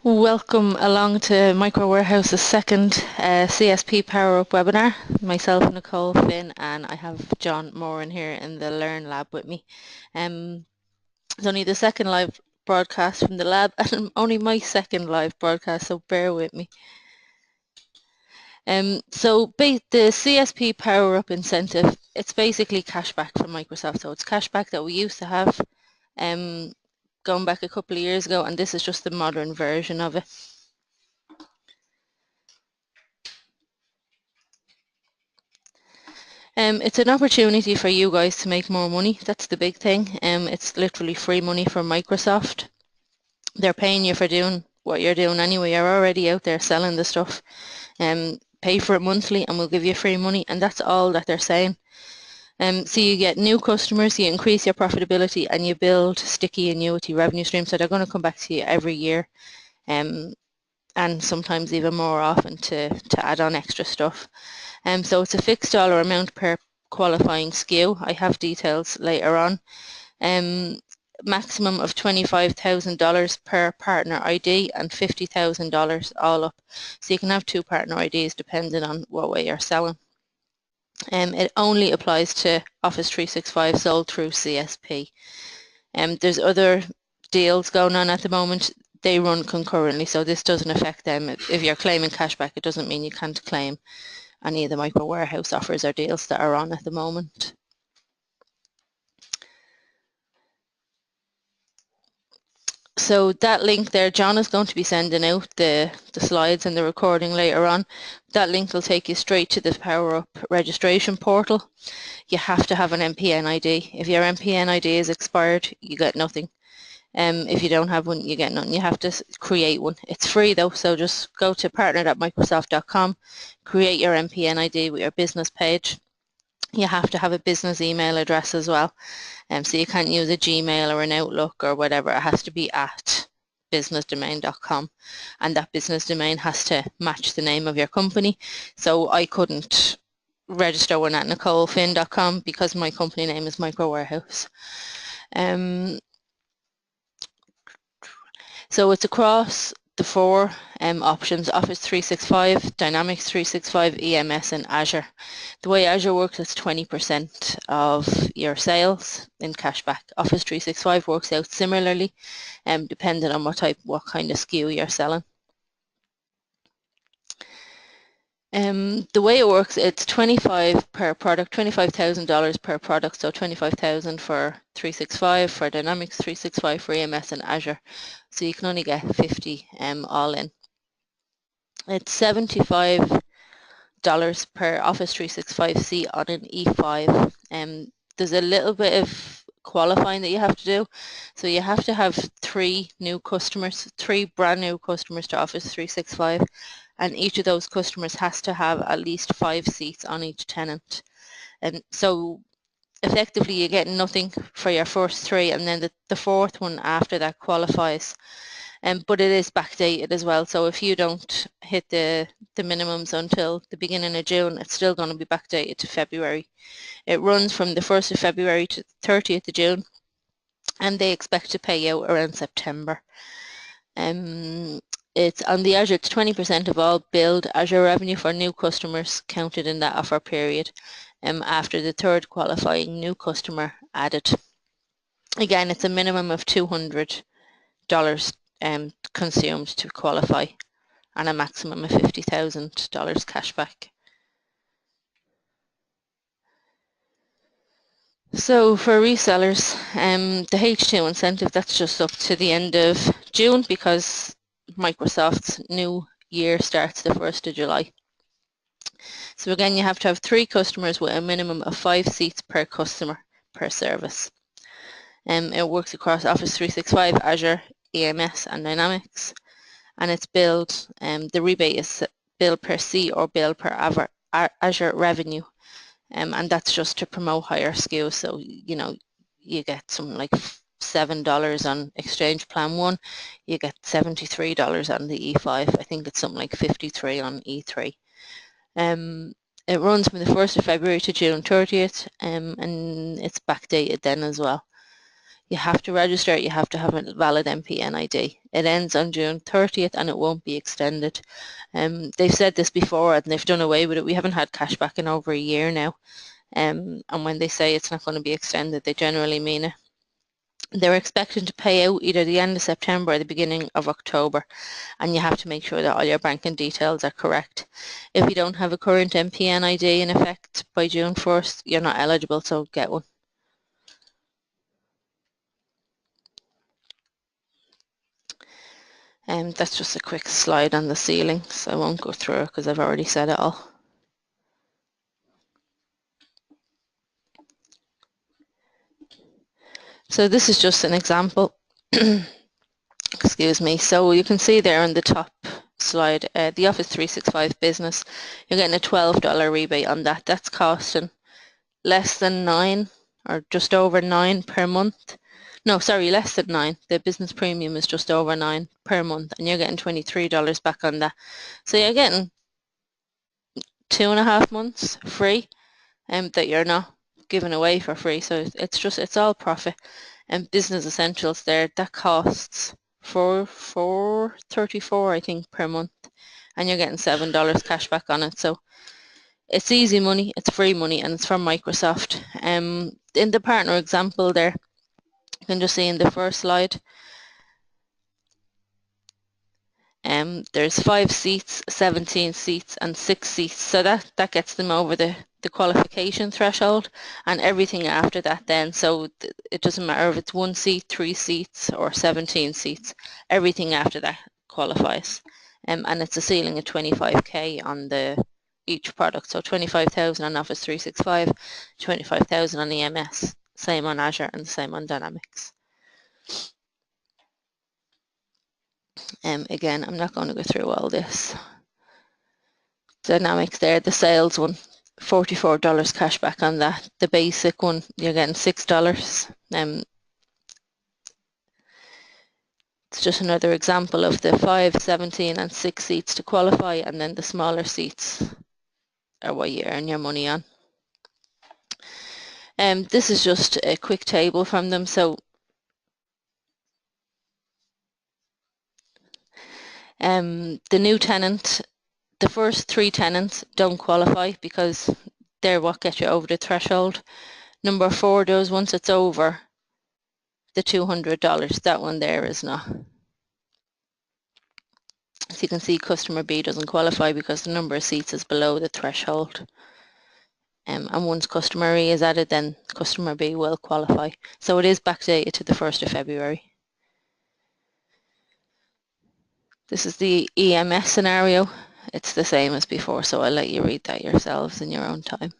Welcome along to Micro Warehouse's second CSP Power Up webinar. Myself, Nicole, Finn, and I have John Moran here in the Learn Lab with me. It's only the second live broadcast from the lab and only my second live broadcast, so bear with me. So the CSP Power Up incentive, it's basically cashback from Microsoft. So it's cashback that we used to have going back a couple of years ago, and this is just the modern version of it. It's an opportunity for you guys to make more money. That's the big thing. It's literally free money from Microsoft. They're paying you for doing what you're doing anyway. You're already out there selling the stuff. Pay for it monthly and we'll give you free money, and that's all that they're saying. So you get new customers, you increase your profitability, and you build sticky annuity revenue streams. So they're going to come back to you every year, and sometimes even more often to add on extra stuff. So it's a fixed dollar amount per qualifying SKU. I have details later on. Maximum of $25,000 per partner ID and $50,000 all up. So you can have 2 partner IDs depending on what way you're selling. It only applies to Office 365 sold through CSP. There's other deals going on at the moment. They run concurrently, so this doesn't affect them. If you're claiming cashback, it doesn't mean you can't claim any of the micro warehouse offers or deals that are on at the moment. So that link there, John is going to be sending out the slides and the recording later on. That link will take you straight to the Power Up registration portal. You have to have an MPN ID. If your MPN ID is expired, you get nothing. If you don't have one, you get nothing. You have to create one. It's free though, so just go to partner.microsoft.com, create your MPN ID with your business page. You have to have a business email address as well. So you can't use a Gmail or an Outlook or whatever. It has to be at businessdomain.com, and that business domain has to match the name of your company. So I couldn't register one at nicolefinn.com because my company name is Micro Warehouse. So it's across the 4 options: Office 365, Dynamics 365, EMS, and Azure. The way Azure works is 20% of your sales in cashback. Office 365 works out similarly, depending on what kind of SKU you're selling. The way it works, it's $25 per product, $25,000 per product, so $25,000 for 365, for Dynamics 365, for EMS and Azure. So you can only get 50 all in. It's $75 per Office 365 seat on an E5. There's a little bit of qualifying that you have to do. So you have to have 3 new customers, 3 brand new customers to Office 365. And each of those customers has to have at least 5 seats on each tenant. And so effectively you get nothing for your first 3, and then the 4th one after that qualifies. But it is backdated as well, so if you don't hit the minimums until the beginning of June, it's still going to be backdated to February. It runs from the 1st of February to 30th of June, and they expect to pay out around September. It's on the Azure, it's 20% of all billed Azure revenue for new customers counted in that offer period after the 3rd qualifying new customer added. Again, it's a minimum of $200 consumed to qualify, and a maximum of $50,000 cashback. So for resellers, the H2 incentive, that's just up to the end of June because Microsoft's new year starts the 1st of July. So again, you have to have 3 customers with a minimum of 5 seats per customer per service. It works across Office 365, Azure, EMS and Dynamics, and it's billed, the rebate is billed per seat or billed per Azure revenue, and that's just to promote higher SKUs. So you get something like $7 on Exchange Plan 1, you get $73 on the E5, I think it's something like $53 on E3. It runs from the 1st of February to June 30th, and it's backdated then as well. You have to register, you have to have a valid MPN ID. It ends on June 30th and it won't be extended. They've said this before and they've done away with it. We haven't had cashback in over a year now. And when they say it's not going to be extended, they generally mean it. They're expecting to pay out either the end of September or the beginning of October, and you have to make sure that all your banking details are correct. If you don't have a current MPN ID in effect by June 1st, you're not eligible, so get one. That's just a quick slide on the ceilings. I won't go through it because I've already said it all. So this is just an example. Excuse me. So you can see there on the top slide, the Office 365 Business, you're getting a $12 rebate on that. That's costing less than $9 or just over $9 per month. No, sorry, less than $9. The business premium is just over $9 per month, and you're getting $23 back on that. So you're getting 2.5 months free, that you're not giving away for free. So it's all profit. And Business Essentials there, that costs $4.34 I think per month, and you're getting $7 cash back on it. So it's easy money, it's free money, and it's from Microsoft. In the partner example there, you can just see in the first slide, there's 5 seats, 17 seats, and 6 seats. So that gets them over the qualification threshold, and everything after that then, so it doesn't matter if it's 1 seat, 3 seats, or 17 seats. Everything after that qualifies. And it's a ceiling of 25k on each product. So 25,000 on Office 365, 25,000 on EMS, same on Azure, and the same on Dynamics. Again, I'm not going to go through all this. Dynamics there, the sales one, $44 cash back on that. The basic one, you're getting $6. It's just another example of the 5, 17, and 6 seats to qualify, and then the smaller seats are what you earn your money on. This is just a quick table from them. So the new tenant, the first 3 tenants don't qualify because they're what get you over the threshold. Number 4 does once it's over the $200. That one there is not. So you can see customer B doesn't qualify because the number of seats is below the threshold. And once customer E is added, then customer B will qualify. So it is backdated to the 1st of February. This is the EMS scenario. It's the same as before, so I'll let you read that yourselves in your own time.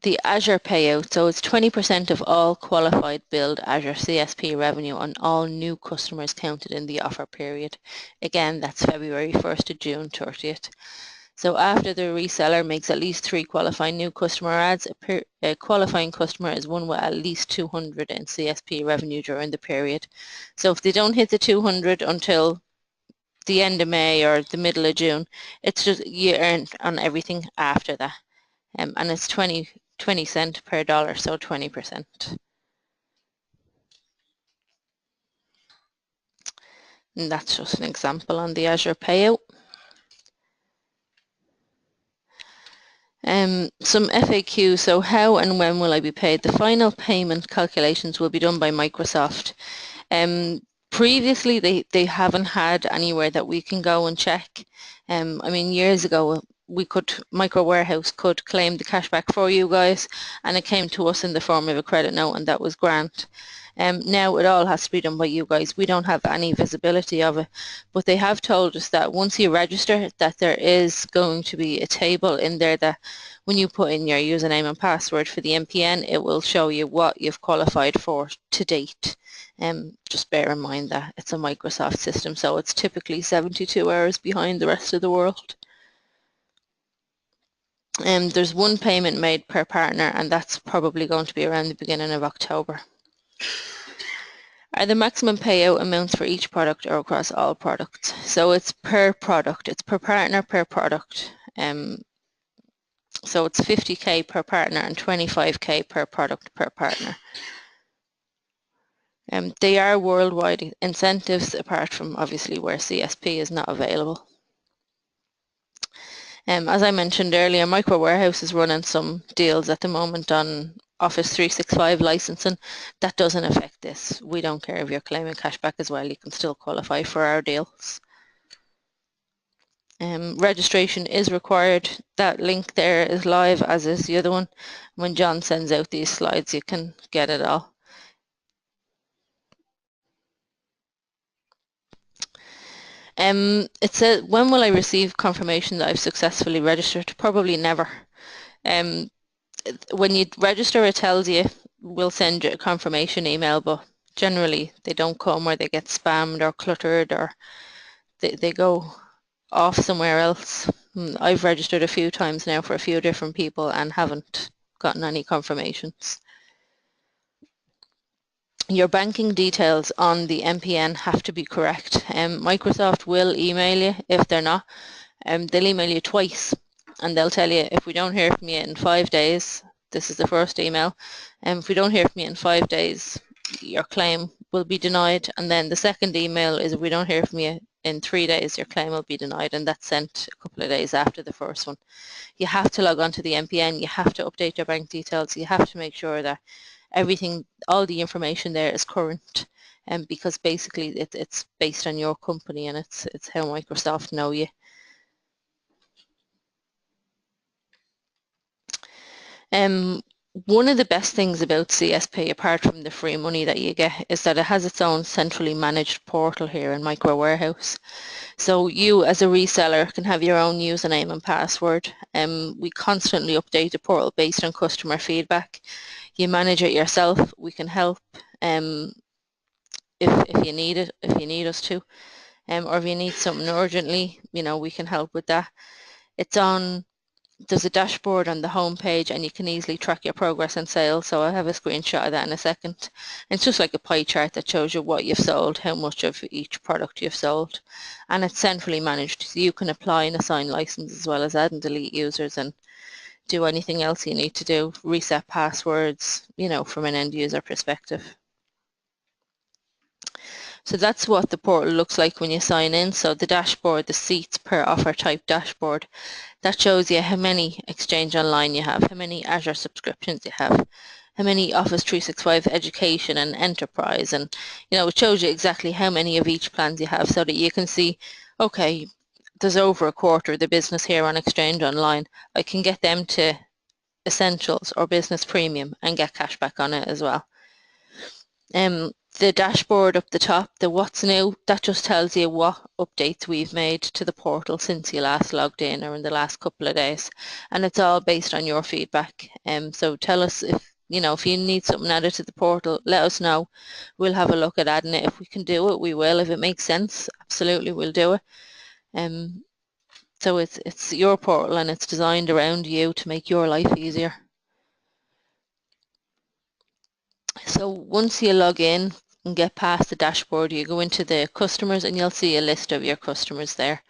The Azure payout, so it's 20% of all qualified billed Azure CSP revenue on all new customers counted in the offer period. Again, that's February 1st to June 30th. So after the reseller makes at least 3 qualifying new customer adds, a qualifying customer is one with at least 200 in CSP revenue during the period. So if they don't hit the 200 until the end of May or the middle of June, it's just you earn on everything after that. And it's 20 cents per dollar, so 20%. And that's just an example on the Azure payout. Some FAQ, so how and when will I be paid? The final payment calculations will be done by Microsoft. Previously, they haven't had anywhere that we can go and check. I mean, years ago, Micro Warehouse could claim the cashback for you guys, and it came to us in the form of a credit note, and that was grand. Now it all has to be done by you guys. We don't have any visibility of it, but they have told us that once you register, that there is going to be a table in there that when you put in your username and password for the MPN, it will show you what you've qualified for to date. Just bear in mind that it's a Microsoft system, so it's typically 72 hours behind the rest of the world. There's 1 payment made per partner, and that's probably going to be around the beginning of October. Are the maximum payout amounts for each product or across all products? So it's per product, it's per partner per product. So it's 50k per partner and 25k per product per partner. They are worldwide incentives, apart from obviously where CSP is not available. As I mentioned earlier, Micro Warehouse is running some deals at the moment on Office 365 licensing. That doesn't affect this. We don't care if you're claiming cashback as well. You can still qualify for our deals. Registration is required. That link there is live, as is the other one. When John sends out these slides, you can get it all. It says, when will I receive confirmation that I've successfully registered? Probably never. When you register, it tells you, we'll send you a confirmation email, but generally they don't come, or they get spammed or cluttered, or they go off somewhere else. I've registered a few times now for a few different people and haven't gotten any confirmations. Your banking details on the MPN have to be correct. Microsoft will email you if they're not. They'll email you twice, and they'll tell you, if we don't hear from you in 5 days, this is the first email, and if we don't hear from you in 5 days, your claim will be denied. And then the second email is, if we don't hear from you in 3 days, your claim will be denied, and that's sent a couple of days after the first one. You have to log on to the MPN, you have to update your bank details, you have to make sure that everything, all the information there is current, and because basically it's based on your company, and it's how Microsoft know you. One of the best things about CSP, apart from the free money that you get, is that it has its own centrally managed portal here in Micro Warehouse. So you as a reseller can have your own username and password. We constantly update the portal based on customer feedback. You manage it yourself. We can help if you need it, if you need us to, or if you need something urgently, we can help with that. There's a dashboard on the home page, and you can easily track your progress and sales. So I'll have a screenshot of that in a second. And it's just like a pie chart that shows you what you've sold, how much of each product you've sold. And it's centrally managed, so you can apply and assign licenses, as well as add and delete users and do anything else you need to do, reset passwords, from an end user perspective. So that's what the portal looks like when you sign in. So the dashboard, the seats per offer type dashboard, that shows you how many Exchange Online you have, how many Azure subscriptions you have, how many Office 365 Education and Enterprise, and it shows you exactly how many of each plans you have, so that you can see, okay, there's over a quarter of the business here on Exchange Online. I can get them to Essentials or Business Premium and get cash back on it as well. The dashboard up the top, the what's new, that just tells you what updates we've made to the portal since you last logged in, or in the last couple of days, and it's all based on your feedback. So tell us if you need something added to the portal, let us know. We'll have a look at adding it. If we can do it, we will. If it makes sense, absolutely we'll do it. So it's your portal, and it's designed around you to make your life easier. So once you log in and get past the dashboard, you go into the customers, and you'll see a list of your customers there.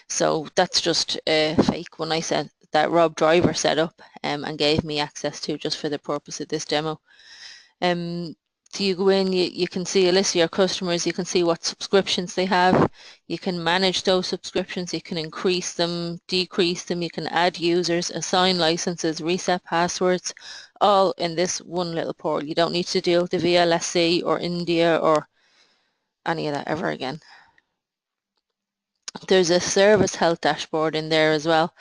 So that's just a fake one I said that Rob Driver set up and gave me access to, just for the purpose of this demo. So you go in, you can see a list of your customers, you can see what subscriptions they have, you can manage those subscriptions, you can increase them, decrease them, you can add users, assign licenses, reset passwords, all in this one little portal. You don't need to deal with the VLSC or India or any of that ever again. There's a service health dashboard in there as well.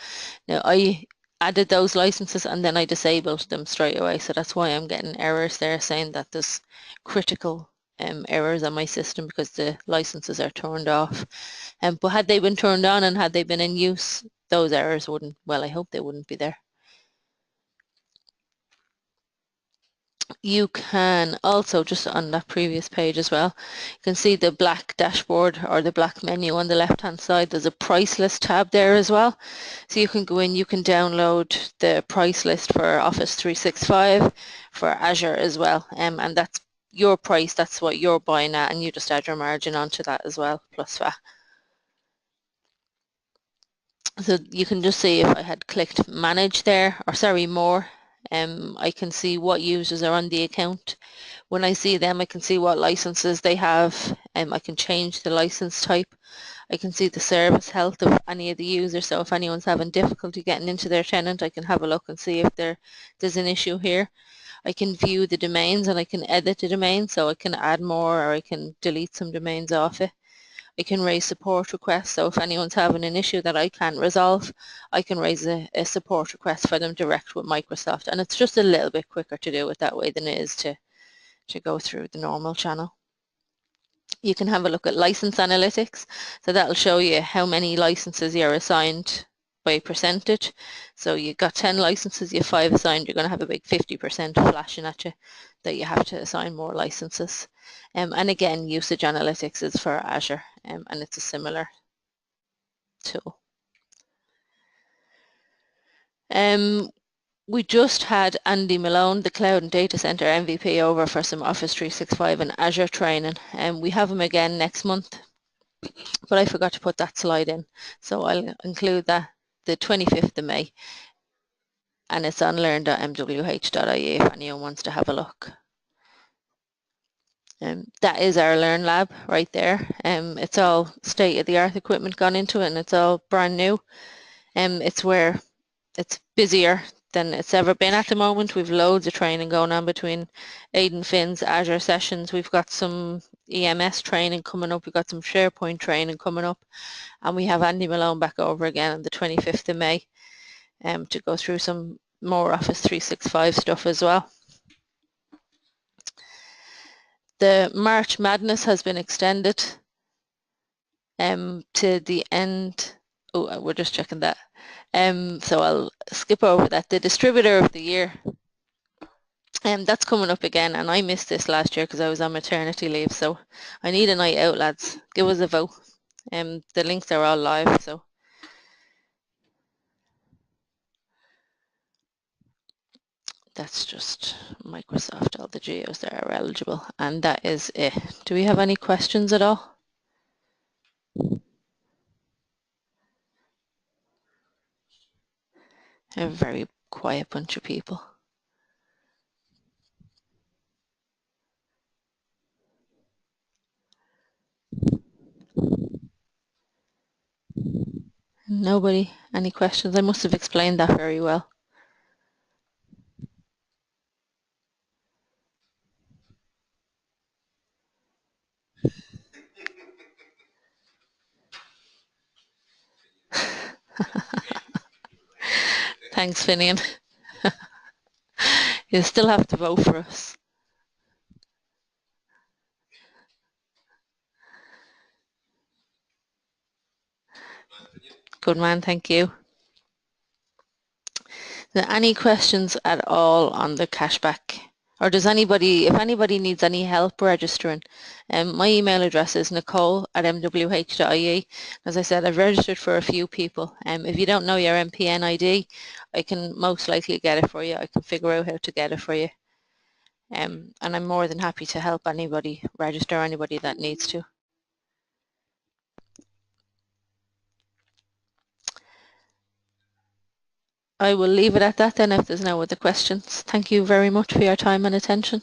Now I added those licenses and then I disabled them straight away, so that's why I'm getting errors there saying that there's critical errors on my system, because the licenses are turned off. But had they been turned on and had they been in use, those errors wouldn't, well, I hope they wouldn't be there. You can also, just on that previous page as well, you can see the black dashboard or the black menu on the left hand side. There's a price list tab there as well, so you can go in, you can download the price list for Office 365, for Azure as well, and that's your price, that's what you're buying at, and you just add your margin onto that as well, plus VAT. So you can just see if I had clicked manage there, or sorry, more, I can see what users are on the account. When I see them, I can see what licenses they have, I can change the license type. I can see the service health of any of the users, so if anyone's having difficulty getting into their tenant, I can have a look and see if there's an issue here. I can view the domains and I can edit the domain, so I can add more or I can delete some domains off it. I can raise support requests, so if anyone's having an issue that I can't resolve, I can raise a support request for them direct with Microsoft, and it's just a little bit quicker to do it that way than it is to go through the normal channel. You can have a look at license analytics, so that'll show you how many licenses you're assigned by percentage. So you've got 10 licenses, you have 5 assigned, you're going to have a big 50% flashing at you that you have to assign more licenses. And again, usage analytics is for Azure, and it's a similar tool. We just had Andy Malone, the Cloud and Data Center MVP, over for some Office 365 and Azure training, and we have him again next month. But I forgot to put that slide in, so I'll include that the 25th of May, and it's on learn.mwh.ie if anyone wants to have a look. That is our Learn Lab right there. It's all state-of-the-art equipment gone into it, and it's all brand new. It's where it's busier than it's ever been at the moment. We've loads of training going on between Aidan Finn's Azure sessions. We've got some EMS training coming up. We've got some SharePoint training coming up. And we have Andy Malone back over again on the 25th of May to go through some more Office 365 stuff as well. The March Madness has been extended to the end. Oh, we're just checking that. So I'll skip over that. The Distributor of the Year, that's coming up again, and I missed this last year because I was on maternity leave, so I need a night out, lads. Give us a vote. The links are all live, so that's just Microsoft, all the geos that are eligible, and that is it. Do we have any questions at all? A very quiet bunch of people. Nobody? Any questions? I must have explained that very well. Thanks, Finian. You still have to vote for us. Good man, thank you. Now, any questions at all on the cashback? Or does anybody, if anybody needs any help registering, my email address is nicole@mwh.ie. As I said, I've registered for a few people. If you don't know your MPN ID, I can most likely get it for you. I can figure out how to get it for you. And I'm more than happy to help anybody register, anybody that needs to. I will leave it at that then if there's no other questions. Thank you very much for your time and attention.